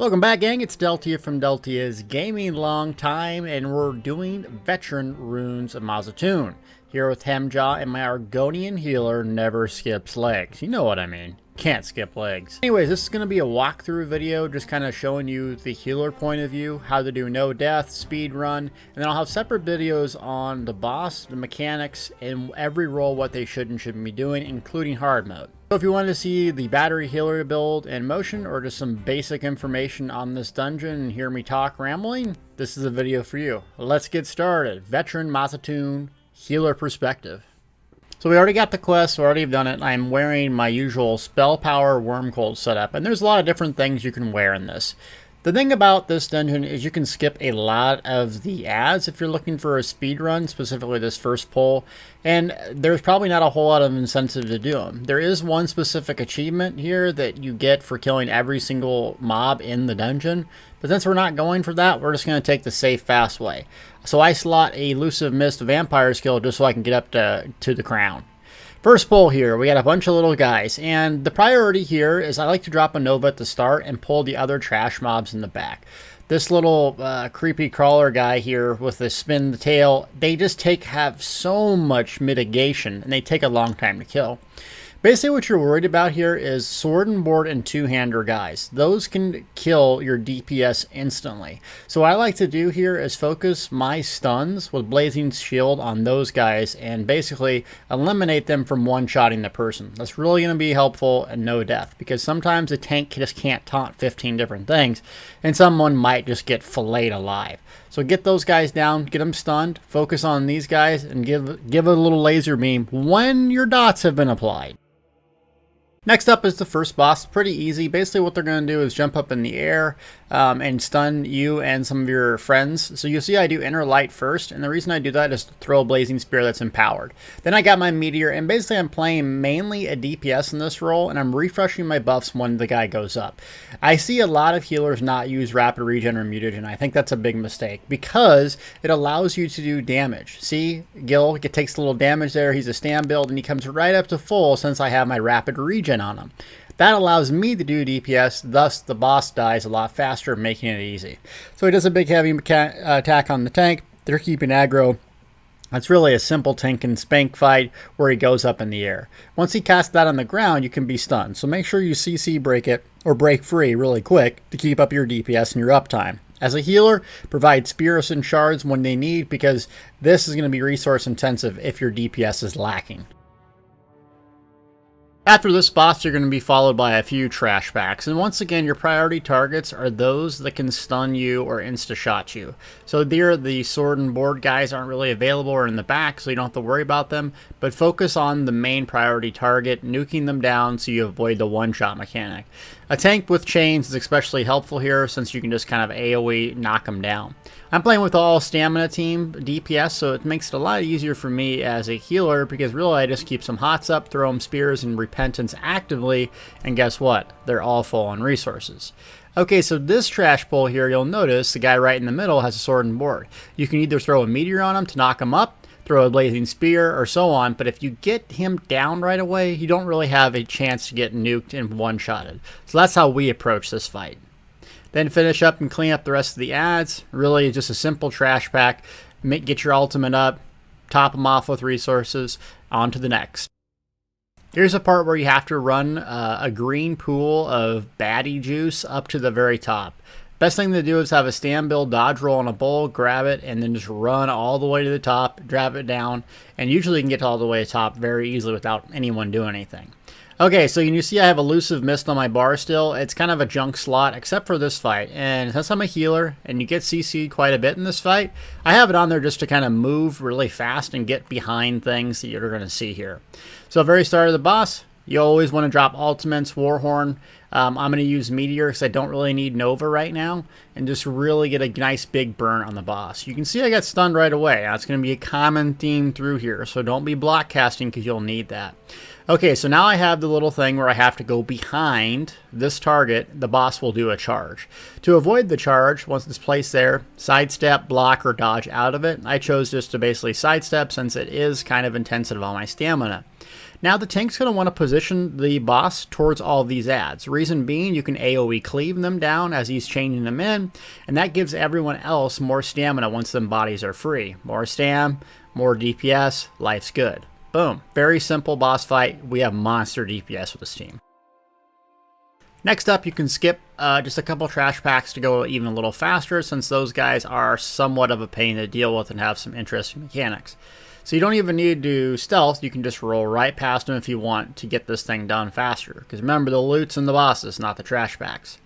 Welcome back, gang. It's Deltia from Deltia's Gaming Long Time, and we're doing Veteran Runes of Mazzatun. Here with Hemjaw, and my Argonian healer never skips legs. You know what I mean. Can't skip legs. Anyways, this is going to be a walkthrough video, just kind of showing you the healer point of view, how to do no death, speed run, and then I'll have separate videos on the boss, the mechanics, and every role what they should and shouldn't be doing, including hard mode. So if you want to see the battery healer build in motion, or just some basic information on this dungeon and hear me talk rambling, this is a video for you. Let's get started. Veteran Mazzatun healer perspective. So we already got the quest, we already have done it. I'm wearing my usual spell power Wormcold setup, and there's a lot of different things you can wear in this. The thing about this dungeon is you can skip a lot of the ads if you're looking for a speed run, specifically this first pull, and there's probably not a whole lot of incentive to do them. There is one specific achievement here that you get for killing every single mob in the dungeon, but since we're not going for that, we're just going to take the safe, fast way. So I slot a Elusive Mist Vampire skill just so I can get up to the crown. First pull here, we got a bunch of little guys, and the priority here is I like to drop a Nova at the start and pull the other trash mobs in the back. This little creepy crawler guy here with the spin the tail, they just have so much mitigation, and they take a long time to kill. Basically what you're worried about here is sword and board and two-hander guys. Those can kill your DPS instantly. So what I like to do here is focus my stuns with Blazing Shield on those guys and basically eliminate them from one-shotting the person. That's really going to be helpful and no death, because sometimes a tank just can't taunt 15 different things and someone might just get filleted alive. So get those guys down, get them stunned, focus on these guys, and give it a little laser beam when your dots have been applied. Next up is the first boss. Pretty easy. Basically what they're going to do is jump up in the air and stun you and some of your friends. So you'll see I do Inner Light first, and the reason I do that is to throw a Blazing Spear that's empowered. Then I got my Meteor, and basically I'm playing mainly a DPS in this role, and I'm refreshing my buffs when the guy goes up. I see a lot of healers not use Rapid Regen or Mutagen. I think that's a big mistake because it allows you to do damage. See, Gill takes a little damage there. He's a stand build, and he comes right up to full since I have my Rapid Regen on him. That allows me to do DPS, thus the boss dies a lot faster, making it easy. So he does a big heavy attack on the tank. They're keeping aggro. It's really a simple tank and spank fight where he goes up in the air. Once he casts that on the ground, you can be stunned. So make sure you CC break it or break free really quick to keep up your DPS and your uptime. As a healer, provide spears and shards when they need, because this is going to be resource intensive if your DPS is lacking. After this boss, you're going to be followed by a few trash packs, and once again, your priority targets are those that can stun you or insta-shot you. So there, the sword and board guys aren't really available or in the back, so you don't have to worry about them, but focus on the main priority target, nuking them down so you avoid the one-shot mechanic. A tank with chains is especially helpful here since you can just kind of AoE knock them down. I'm playing with all stamina team DPS, so it makes it a lot easier for me as a healer because really I just keep some hots up, throw them spears and repentance actively, and guess what? They're all full on resources. Okay, so this trash pull here, you'll notice the guy right in the middle has a sword and board. You can either throw a meteor on him to knock him up, throw a blazing spear, or so on, but if you get him down right away, you don't really have a chance to get nuked and one-shotted. So that's how we approach this fight. Then finish up and clean up the rest of the ads. Really just a simple trash pack. Get your ultimate up, top them off with resources, on to the next. Here's a part where you have to run a green pool of baddie juice up to the very top. Best thing to do is have a stand build dodge roll in a bowl, grab it, and then just run all the way to the top, drop it down, and usually you can get all the way to the top very easily without anyone doing anything. Okay, so you see I have Elusive Mist on my bar still. It's kind of a junk slot, except for this fight. And since I'm a healer, and you get CC'd quite a bit in this fight, I have it on there just to kind of move really fast and get behind things that you're going to see here. So very start of the boss, you always want to drop ultimates, Warhorn. I'm going to use Meteor because I don't really need Nova right now, and just really get a nice big burn on the boss. You can see I got stunned right away. That's going to be a common theme through here, so don't be block casting because you'll need that. Okay, so now I have the little thing where I have to go behind this target. The boss will do a charge. To avoid the charge, once it's placed there, sidestep, block, or dodge out of it. I chose just to basically sidestep since it is kind of intensive on my stamina. Now the tank's going to want to position the boss towards all of these adds. Reason being, you can AoE cleave them down as he's changing them in, and that gives everyone else more stamina once them bodies are free. More stam, more DPS, life's good. Boom. Very simple boss fight. We have monster DPS with this team. Next up, you can skip just a couple trash packs to go even a little faster, since those guys are somewhat of a pain to deal with and have some interesting mechanics. So you don't even need to do stealth, you can just roll right past them if you want to get this thing done faster. Because remember, the loot's in the bosses, not the trash packs.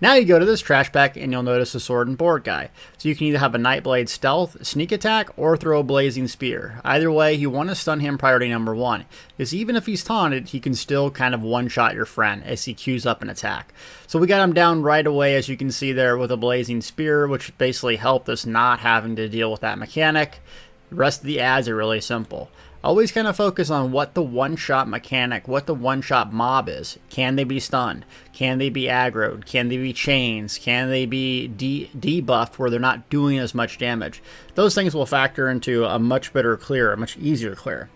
Now you go to this trash pack and you'll notice a sword and board guy. So you can either have a Nightblade stealth, sneak attack, or throw a blazing spear. Either way, you want to stun him priority number 1. Because even if he's taunted, he can still kind of one-shot your friend as he queues up an attack. So we got him down right away, as you can see there, with a blazing spear, which basically helped us not having to deal with that mechanic. The rest of the adds are really simple. Always kind of focus on what the one-shot mechanic, what the one-shot mob is. Can they be stunned? Can they be aggroed? Can they be chains? Can they be debuffed where they're not doing as much damage? Those things will factor into a much better clear, a much easier clear.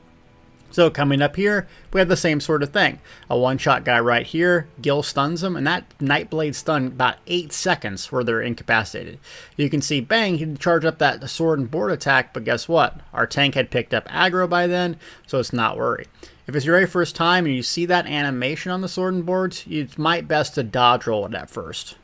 So coming up here, we have the same sort of thing. A one-shot guy right here, Gill stuns him, and that Nightblade stun about 8 seconds where they're incapacitated. You can see, bang, he'd charge up that sword and board attack, but guess what? Our tank had picked up aggro by then, so it's not worried. If it's your very first time and you see that animation on the sword and boards, it might best to dodge roll it at first.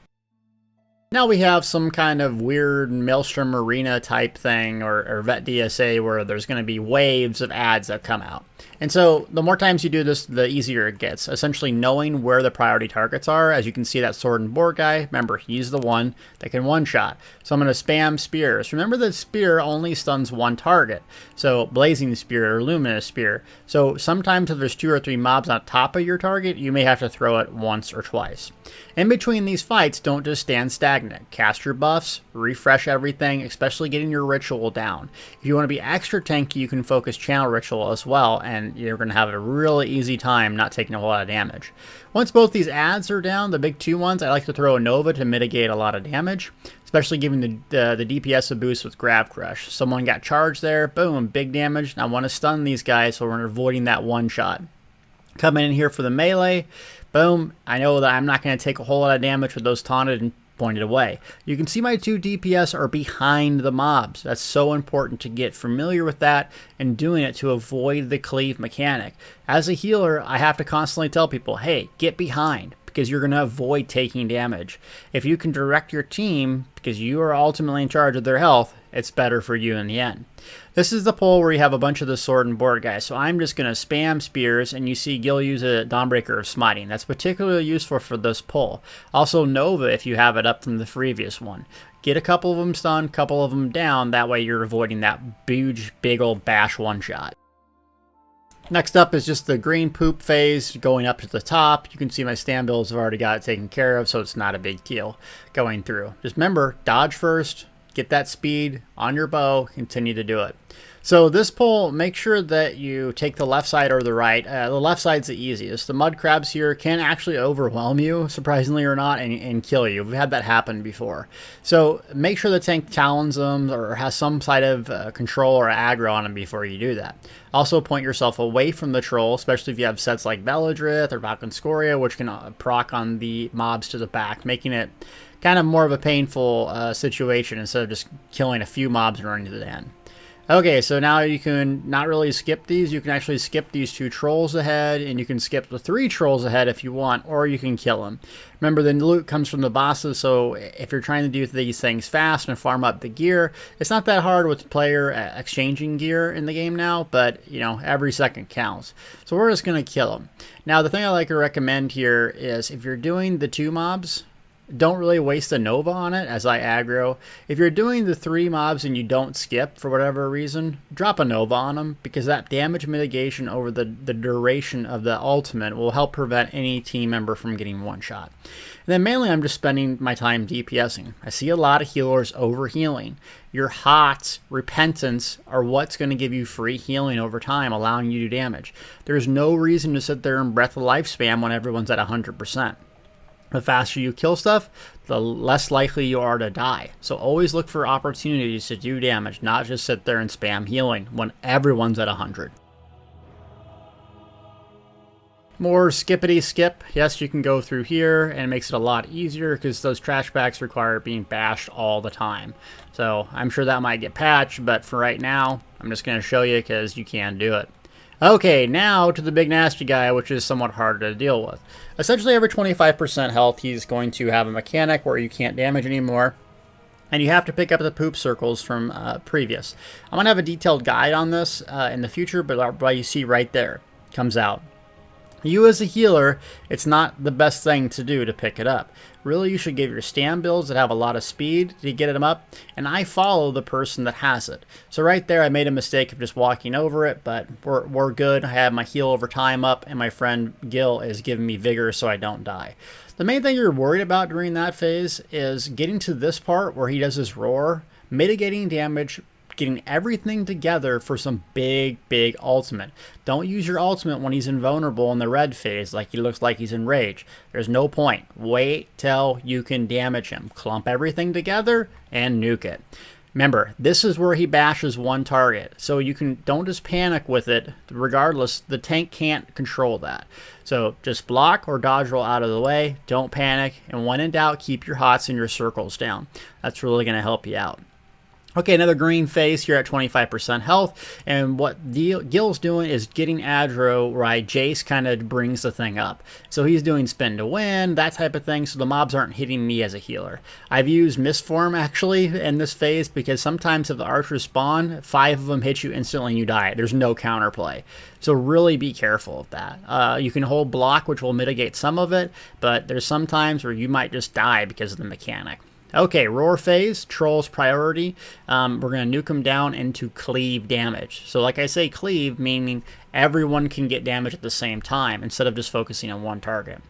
Now we have some kind of weird Maelstrom Arena type thing, or Vet DSA, where there's going to be waves of ads that come out. And so the more times you do this, the easier it gets. Essentially knowing where the priority targets are. As you can see, that sword and board guy, remember, he's the one that can one-shot. So I'm going to spam spears. Remember that spear only stuns one target. So blazing spear or luminous spear. So sometimes if there's 2 or 3 mobs on top of your target, you may have to throw it once or twice. In between these fights, don't just stand stagnant. Cast your buffs, refresh everything, especially getting your ritual down. If you want to be extra tanky, you can focus channel ritual as well, and you're going to have a really easy time not taking a lot of damage. Once both these adds are down, the big 2 ones, I like to throw a Nova to mitigate a lot of damage, especially giving the DPS a boost with Grab Crush. Someone got charged there, boom, big damage. I want to stun these guys, so we're avoiding that one shot. Coming in here for the melee, boom, I know that I'm not going to take a whole lot of damage with those taunted and pointed away. You can see my 2 DPS are behind the mobs. That's so important to get familiar with that and doing it to avoid the cleave mechanic. As a healer, I have to constantly tell people, hey, get behind, because you're going to avoid taking damage. If you can direct your team, because you are ultimately in charge of their health, it's better for you in the end. This is the pull where you have a bunch of the sword and board guys. So I'm just going to spam spears, and you see Gill use a Dawnbreaker of Smiting. That's particularly useful for this pull. Also Nova if you have it up from the previous one. Get a couple of them stunned, couple of them down. That way you're avoiding that huge, big old bash one shot. Next up is just the green poop phase going up to the top. You can see my stand builds have already got it taken care of, so it's not a big deal going through. Just remember, dodge first, get that speed on your bow, continue to do it. So this pull, make sure that you take the left side or the right. The left side's the easiest. The mud crabs here can actually overwhelm you, surprisingly or not, and kill you. We've had that happen before. So make sure the tank talons them or has some side of control or aggro on them before you do that. Also point yourself away from the troll, especially if you have sets like Beladrith or Valkynscoria, which can proc on the mobs to the back, making it kind of more of a painful situation instead of just killing a few mobs and running to the end. Okay, so now you can not really skip these. You can actually skip these 2 trolls ahead, and you can skip the 3 trolls ahead if you want, or you can kill them. Remember, the loot comes from the bosses, so if you're trying to do these things fast and farm up the gear, it's not that hard with player exchanging gear in the game now, but, you know, every second counts. So we're just going to kill them. Now, the thing I like to recommend here is if you're doing the 2 mobs, don't really waste a Nova on it as I aggro. If you're doing the 3 mobs and you don't skip for whatever reason, drop a Nova on them, because that damage mitigation over the duration of the ultimate will help prevent any team member from getting one shot. And then mainly I'm just spending my time DPSing. I see a lot of healers overhealing. Your HOTS, Repentance are what's going to give you free healing over time, allowing you to do damage. There's no reason to sit there and Breath of Life spam when everyone's at 100%. The faster you kill stuff, the less likely you are to die. So always look for opportunities to do damage, not just sit there and spam healing when everyone's at 100. More skippity skip. Yes, you can go through here, and it makes it a lot easier because those trash packs require being bashed all the time. So I'm sure that might get patched, but for right now, I'm just going to show you because you can do it. Okay, now to the big nasty guy, which is somewhat harder to deal with. Essentially, every 25% health, he's going to have a mechanic where you can't damage anymore, and you have to pick up the poop circles from previous. I'm going to have a detailed guide on this in the future, but what you see right there comes out. You as a healer, it's not the best thing to do to pick it up. Really, you should give your stand builds that have a lot of speed to get them up, and I follow the person that has it. So right there, I made a mistake of just walking over it, but we're good. I have my heal over time up, and my friend Gill is giving me vigor so I don't die. The main thing you're worried about during that phase is getting to this part where he does his roar, mitigating damage, getting everything together for some big ultimate. Don't use your ultimate when he's invulnerable in the red phase like he looks like he's in rage. There's no point. Wait till you can damage him. Clump everything together and nuke it. Remember, this is where he bashes one target, so don't just panic with it. Regardless, the tank can't control that. So just block or dodge roll out of the way. Don't panic, and when in doubt, keep your hots and your circles down. That's really going to help you out. Okay, another green phase here at 25% health, and what Gill's doing is getting aggro, right? Jace kind of brings the thing up. So he's doing spin to win, that type of thing, so the mobs aren't hitting me as a healer. I've used Mistform, actually, in this phase, because sometimes if the archers spawn, 5 of them hit you instantly and you die. There's no counterplay. So really be careful of that. You can hold block, which will mitigate some of it, but there's some times where you might just die because of the mechanic. Okay, roar phase, trolls priority. We're going to nuke them down into cleave damage. So like I say, cleave, meaning everyone can get damage at the same time instead of just focusing on one target.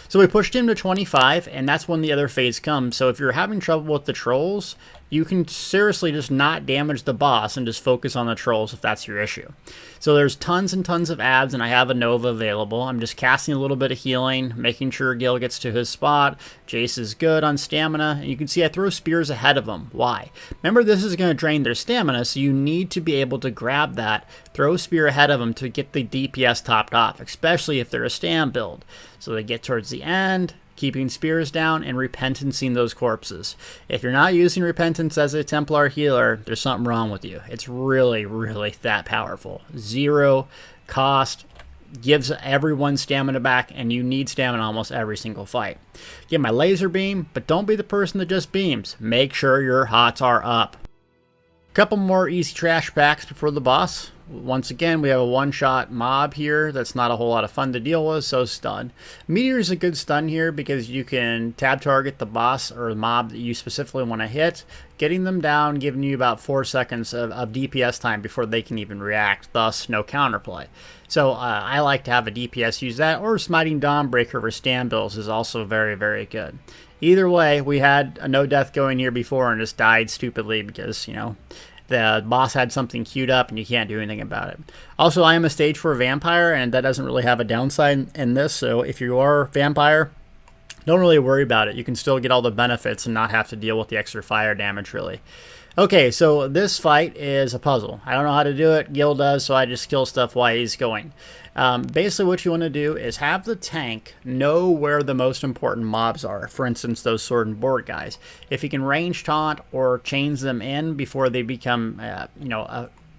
So we pushed him to 25, and that's when the other phase comes. So if you're having trouble with the trolls, you can seriously just not damage the boss and just focus on the trolls if that's your issue. So there's tons and tons of ads, and I have a Nova available. I'm just casting a little bit of healing, making sure Gill gets to his spot. Jace is good on stamina, and you can see I throw spears ahead of them. Why? Remember, this is going to drain their stamina, so you need to be able to grab that, throw a spear ahead of them to get the DPS topped off, especially if they're a stand build. So they get towards the end, keeping spears down and repentancing those corpses. If you're not using repentance as a Templar healer, there's something wrong with you. It's really that powerful. 0 cost, gives everyone stamina back, and you need stamina almost every single fight. Get my laser beam, but don't be the person that just beams. Make sure your hots are up. Couple more easy trash packs before the boss. Once again, we have a one-shot mob here that's not a whole lot of fun to deal with, so stun. Meteor is a good stun here because you can tab target the boss or the mob that you specifically want to hit, getting them down, giving you about 4 seconds of DPS time before they can even react, thus no counterplay. So I like to have a DPS use that, or Smiting Dawnbreaker for stand builds is also very good. Either way, we had a no death going here before and just died stupidly because, you know, the boss had something queued up and you can't do anything about it. Also, I am a stage 4 vampire, and that doesn't really have a downside in this, so if you are a vampire, don't really worry about it. You can still get all the benefits and not have to deal with the extra fire damage, really. Okay, so this fight is a puzzle. I don't know how to do it. Gill does, so I just kill stuff while he's going. Basically, what you want to do is have the tank know where the most important mobs are. For instance, those sword and board guys. If you can range taunt or chains them in before they become,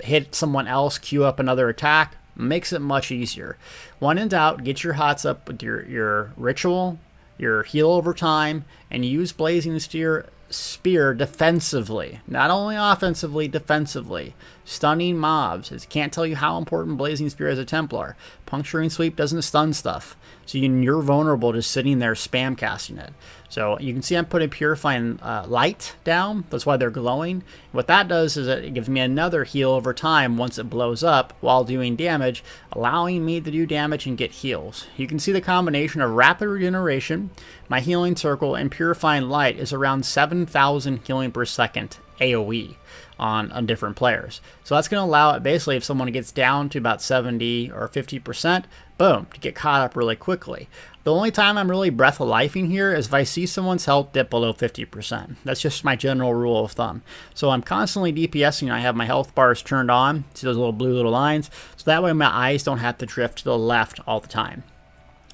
hit someone else, queue up another attack, makes it much easier. When in doubt, get your hots up with your ritual, your heal over time, and use Blazing Spear defensively, not only offensively, defensively. Stunning mobs. I can't tell you how important Blazing Spear is as a Templar. Puncturing Sweep doesn't stun stuff, so you're vulnerable just sitting there spam casting it. So you can see I'm putting Purifying Light down. That's why they're glowing. What that does is it gives me another heal over time once it blows up while doing damage, allowing me to do damage and get heals. You can see the combination of rapid regeneration, my healing circle, and Purifying Light is around 7,000 healing per second AoE on different players. So that's going to allow it, basically, if someone gets down to about 70 or 50%, boom, to get caught up really quickly. The only time I'm really breath of lifing here is if I see someone's health dip below 50%. That's just my general rule of thumb. So I'm constantly DPSing. I have my health bars turned on. See those little blue lines? So that way my eyes don't have to drift to the left all the time.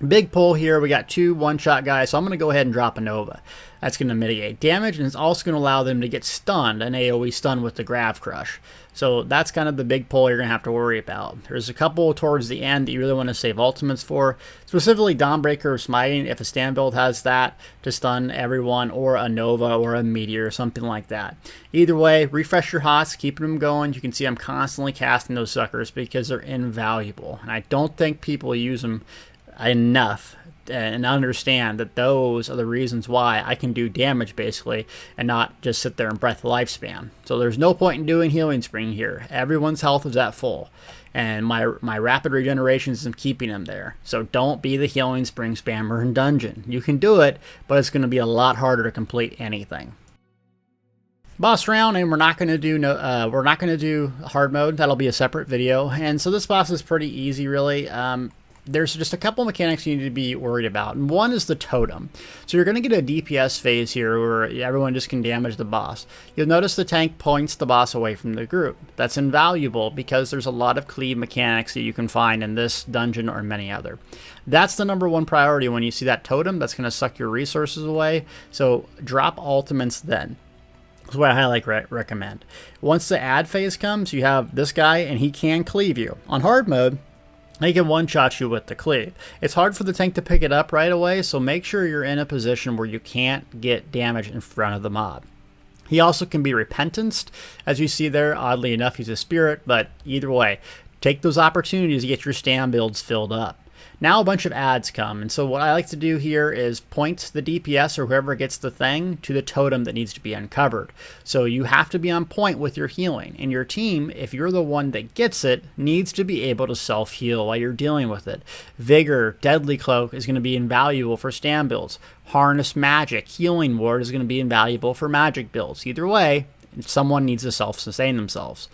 Big pull here. We got 2 one-shot guys, so I'm going to go ahead and drop a Nova. That's going to mitigate damage, and it's also going to allow them to get stunned, an AoE stun with the Grav Crush. So that's kind of the big pull you're going to have to worry about. There's a couple towards the end that you really want to save ultimates for, specifically Dawnbreaker or Smiting, if a stand build has that to stun everyone, or a Nova or a Meteor or something like that. Either way, refresh your HOTS, keeping them going. You can see I'm constantly casting those suckers because they're invaluable, and I don't think people use them enough and understand that those are the reasons why I can do damage basically and not just sit there and breath lifespan. So there's no point in doing Healing Spring here. Everyone's health is at full, and my rapid regeneration is keeping them there. So don't be the Healing Spring spammer in dungeon. You can do it, but it's going to be a lot harder to complete anything. Boss round, and we're not going to do hard mode. That'll be a separate video. And so this boss is pretty easy, really. There's just a couple mechanics you need to be worried about, and one is the totem. So you're going to get a DPS phase here where everyone just can damage the boss. You'll notice the tank points the boss away from the group. That's invaluable because there's a lot of cleave mechanics that you can find in this dungeon or many other. That's the #1 priority when you see that totem. That's going to suck your resources away, so drop ultimates then. That's what I highly recommend. Once the ad phase comes, you have this guy, and he can cleave you. On hard mode, he can one-shot you with the cleave. It's hard for the tank to pick it up right away, so make sure you're in a position where you can't get damage in front of the mob. He also can be repentanced, as you see there. Oddly enough, he's a spirit, but either way, take those opportunities to get your stand builds filled up. Now a bunch of ads come, and so what I like to do here is point the DPS or whoever gets the thing to the totem that needs to be uncovered. So you have to be on point with your healing, and your team, if you're the one that gets it, needs to be able to self-heal while you're dealing with it. Vigor, Deadly Cloak is going to be invaluable for stand builds. Harness Magic, Healing Ward is going to be invaluable for magic builds. Either way, someone needs to self-sustain themselves.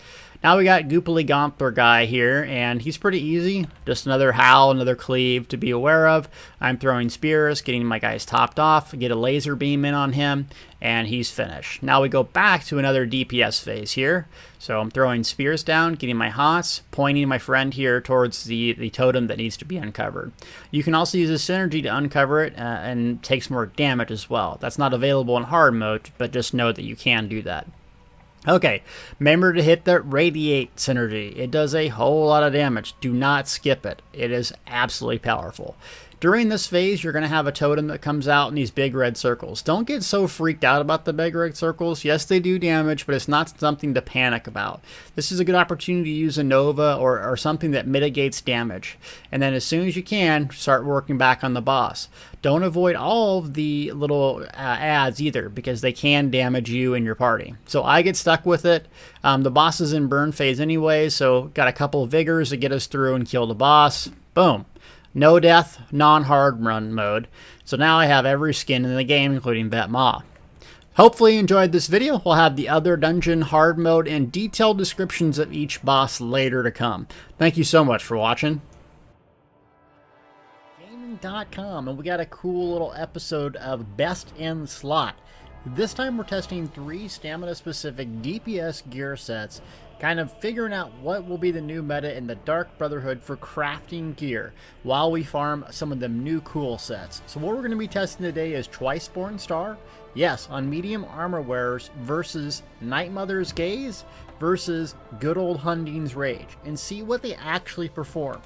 Now we got Goopily Gompler guy here, and he's pretty easy. Just another Howl, another Cleave to be aware of. I'm throwing spears, getting my guys topped off, get a laser beam in on him, and he's finished. Now we go back to another DPS phase here. So I'm throwing spears down, getting my HOTS, pointing my friend here towards the totem that needs to be uncovered. You can also use a synergy to uncover it and takes more damage as well. That's not available in hard mode, but just know that you can do that. Okay, remember to hit the Radiate synergy. It does a whole lot of damage. Do not skip it. It is absolutely powerful. During this phase, you're going to have a totem that comes out in these big red circles. Don't get so freaked out about the big red circles. Yes, they do damage, but it's not something to panic about. This is a good opportunity to use a Nova or something that mitigates damage. And then as soon as you can, start working back on the boss. Don't avoid all of the little ads either, because they can damage you and your party. So I get stuck with it. The boss is in burn phase anyway, so got a couple of vigors to get us through and kill the boss. Boom. No death, non-hard run mode. So now I have every skin in the game, including Vet Ma. Hopefully you enjoyed this video. We'll have the other dungeon hard mode and detailed descriptions of each boss later to come. Thank you so much for watching. Gaming.com, and we got a cool little episode of Best in Slot. This time we're testing 3 stamina-specific DPS gear sets, kind of figuring out what will be the new meta in the Dark Brotherhood for crafting gear while we farm some of them new cool sets. So what we're going to be testing today is Twiceborn Star, yes, on medium armor wearers versus Night Mother's Gaze versus Good Old Hunding's Rage, and see what they actually perform.